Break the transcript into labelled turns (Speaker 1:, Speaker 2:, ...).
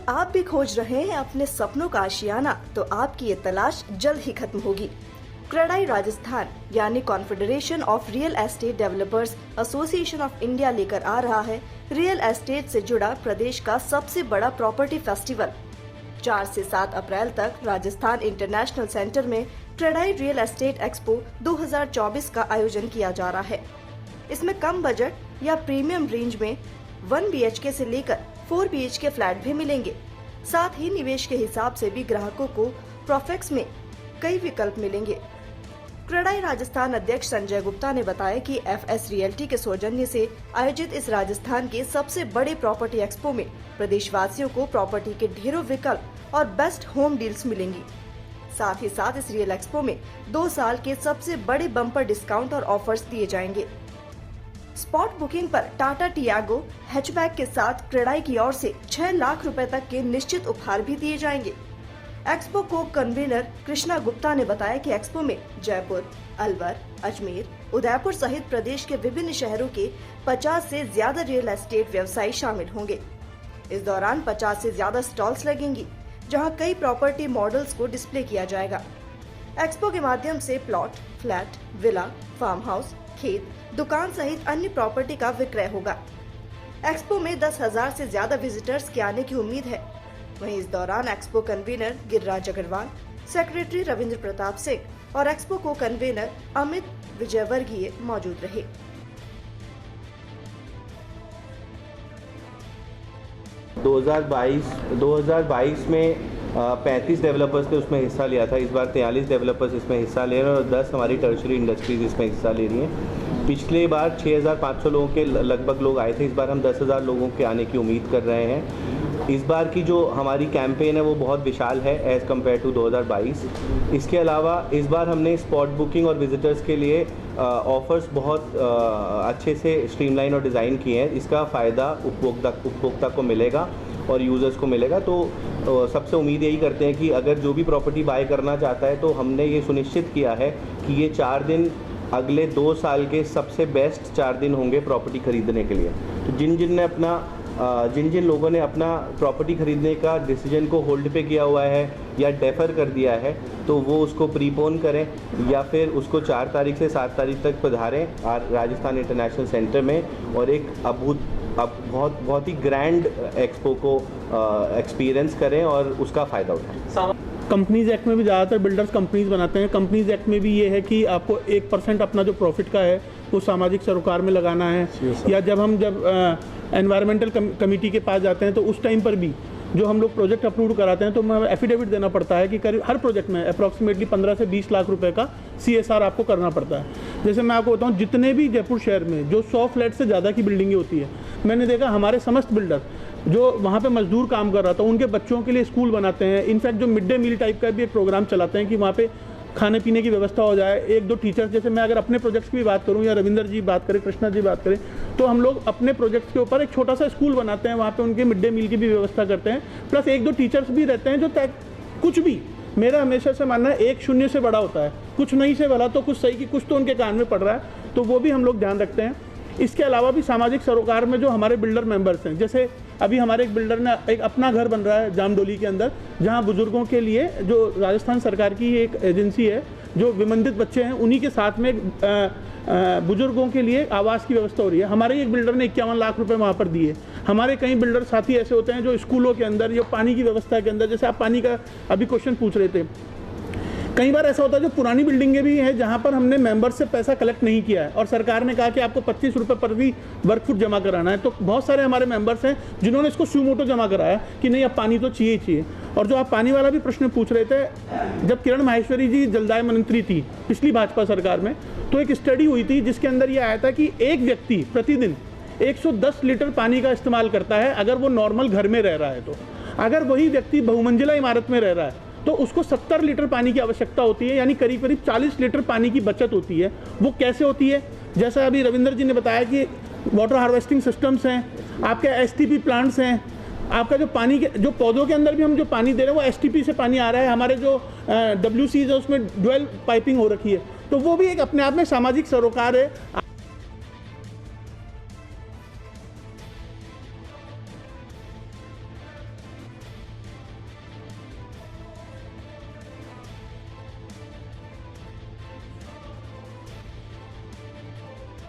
Speaker 1: आप भी खोज रहे हैं अपने सपनों का आशियाना, तो आपकी ये तलाश जल्द ही खत्म होगी। क्रेडाई राजस्थान यानी confederation of real estate developers association of India लेकर आ रहा है रियल एस्टेट से जुड़ा प्रदेश का सबसे बड़ा प्रॉपर्टी फेस्टिवल। 4 से 7 अप्रैल तक राजस्थान इंटरनेशनल सेंटर में क्रेडाई रियल एस्टेट एक्सपो 2024 का आयोजन किया जा रहा है। इसमें कम बजट या प्रीमियम रेंज में 1 BHK से लेकर 4 BHK फ्लैट भी मिलेंगे। साथ ही निवेश के हिसाब से भी ग्राहकों को प्रोफेक्स में कई विकल्प मिलेंगे। क्रेडाई राजस्थान अध्यक्ष संजय गुप्ता ने बताया कि FS रियल्टी के सौजन्य से आयोजित इस राजस्थान के सबसे बड़े प्रॉपर्टी एक्सपो में प्रदेशवासियों को प्रॉपर्टी के ढेरों विकल्प और बेस्ट होम डील्स मिलेंगी। साथ ही साथ इस रियल एक्सपो में 2 साल के सबसे बड़े बम्पर डिस्काउंट और ऑफर्स दिए जाएंगे। स्पॉट बुकिंग पर टाटा टियागो हैचबैक के साथ क्रेडाई की ओर से 6 लाख रुपए तक के निश्चित उपहार भी दिए जाएंगे। एक्सपो को कन्वीनर कृष्णा गुप्ता ने बताया कि एक्सपो में जयपुर, अलवर, अजमेर, उदयपुर सहित प्रदेश के विभिन्न शहरों के 50 से ज्यादा रियल एस्टेट व्यवसायी शामिल होंगे। इस दौरान 50 से ज्यादा स्टॉल्स लगेंगी, जहां कई प्रॉपर्टी मॉडल्स को डिस्प्ले किया जाएगा। एक्सपो के माध्यम से plot, flat, villa, farm, खेत, दुकान सहित अन्य प्रॉपर्टी का विक्रय होगा। एक्सपो में 10,000 से ज्यादा विजिटर्स के आने की उम्मीद है। वहीं इस दौरान expo convener Giriraj Agarwal, secretary Ravindra Pratap Singh और एक्सपो को कन्वीनर अमित विजयवर्गीय मौजूद रहे।
Speaker 2: 2022 में 35 डेवलपर्स ने उसमें हिस्सा लिया था। इस बार 43 डेवलपर्स इसमें हिस्सा ले रहे हैं और 10 हमारी टर्शरी इंडस्ट्रीज इसमें हिस्सा ले रही हैं। पिछले बार 6,500 लोगों के लगभग लोग आए थे। इस बार हम 10,000 लोगों के आने की उम्मीद कर रहे हैं। इस बार की जो हमारी कैंपेन है वो बहुत विशाल है एज़ कम्पेयर टू 2022। इसके अलावा इस बार हमने स्पॉट बुकिंग और विजिटर्स के लिए ऑफर्स बहुत अच्छे से स्ट्रीमलाइन और डिज़ाइन किए हैं। इसका फ़ायदा उपभोक्ता को मिलेगा और यूज़र्स को मिलेगा। तो सबसे उम्मीद यही करते हैं कि अगर जो भी प्रॉपर्टी बाय करना चाहता है तो हमने ये सुनिश्चित किया है कि ये 4 दिन अगले 2 साल के सबसे बेस्ट 4 दिन होंगे प्रॉपर्टी खरीदने के लिए। तो जिन लोगों ने अपना प्रॉपर्टी खरीदने का डिसीजन को होल्ड पे किया हुआ है या डेफर कर दिया है तो वो उसको प्रीपोन करें या फिर उसको 4 तारीख से 7 तारीख तक पधारें राजस्थान इंटरनेशनल सेंटर में और एक बहुत ही ग्रैंड एक्सपो को एक्सपीरियंस करें और उसका फ़ायदा उठाएं।
Speaker 3: कंपनीज एक्ट में भी ज़्यादातर बिल्डर्स कंपनीज बनाते हैं। कंपनीज एक्ट में भी ये है कि आपको 1% अपना जो प्रॉफिट का है वो सामाजिक सरोकार में लगाना है। या जब एनवायरमेंटल कमेटी के पास जाते हैं तो उस टाइम पर भी जो हम लोग प्रोजेक्ट अप्रूव कराते हैं तो हमें एफिडेविट देना पड़ता है कि करीब हर प्रोजेक्ट में अप्रॉक्सीमेटली 15 से 20 लाख रुपए का CSR आपको करना पड़ता है। जैसे मैं आपको बताऊं, जितने भी जयपुर शहर में जो 100 फ्लैट से ज़्यादा की बिल्डिंगें होती है, मैंने देखा हमारे समस्त बिल्डर जो वहाँ पे मजदूर काम कर रहा था उनके बच्चों के लिए स्कूल बनाते हैं। इनफैक्ट जो मिड डे मील टाइप का भी एक प्रोग्राम चलाते हैं कि वहाँ पे खाने पीने की व्यवस्था हो जाए। 1-2 टीचर्स, जैसे मैं अगर अपने प्रोजेक्ट्स की भी बात करूं या रविंदर जी बात करें, कृष्णा जी बात करें, तो हम लोग अपने प्रोजेक्ट्स के ऊपर एक छोटा सा स्कूल बनाते हैं। वहाँ पे उनके मिड डे मील की भी व्यवस्था करते हैं। प्लस 1-2 टीचर्स भी रहते हैं जो कुछ भी, मेरा हमेशा से मानना है 1 0 से बड़ा होता है। कुछ नहीं से भला तो कुछ सही की कुछ तो उनके कान में पड़ रहा है, तो वो भी हम लोग ध्यान रखते हैं। इसके अलावा भी सामाजिक सरोकार में जो हमारे बिल्डर मेंबर्स हैं, जैसे अभी हमारे एक बिल्डर ने एक अपना घर बन रहा है जामडोली के अंदर, जहां बुजुर्गों के लिए जो राजस्थान सरकार की एक एजेंसी है, जो विमंदित बच्चे हैं उन्हीं के साथ में बुजुर्गों के लिए आवास की व्यवस्था हो रही है। हमारे एक बिल्डर ने 51 लाख रुपए वहाँ पर दिए। हमारे कई बिल्डर साथी ऐसे होते हैं जो स्कूलों के अंदर या पानी की व्यवस्था के अंदर, जैसे आप पानी का अभी क्वेश्चन पूछ रहे थे, कई बार ऐसा होता है जो पुरानी बिल्डिंगें भी हैं जहां पर हमने मेंबर से पैसा कलेक्ट नहीं किया है और सरकार ने कहा कि आपको 25 रुपये पर भी वर्ग फुट जमा कराना है। तो बहुत सारे हमारे मेंबर्स हैं जिन्होंने इसको सुमोटो जमा कराया कि नहीं, अब पानी तो चाहिए ही चाहिए। और जो आप पानी वाला भी प्रश्न पूछ रहे थे, जब किरण माहेश्वरी जी जलदाय मंत्री थी पिछली भाजपा सरकार में, तो एक स्टडी हुई थी जिसके अंदर यह आया था कि एक व्यक्ति प्रतिदिन 110 लीटर पानी का इस्तेमाल करता है अगर वो नॉर्मल घर में रह रहा है। तो अगर वही व्यक्ति बहुमंजिला इमारत में रह रहा है तो उसको 70 लीटर पानी की आवश्यकता होती है, यानी करीब करीब 40 लीटर पानी की बचत होती है। वो कैसे होती है? जैसा अभी रविंदर जी ने बताया कि वाटर हार्वेस्टिंग सिस्टम्स हैं, आपके STP प्लांट्स हैं, आपका जो पानी के जो पौधों के अंदर भी हम जो पानी दे रहे हैं वो STP से पानी आ रहा है। हमारे जो WCs है उसमें ड्वेल पाइपिंग हो रखी है, तो वो भी एक अपने आप में सामाजिक सरोकार है।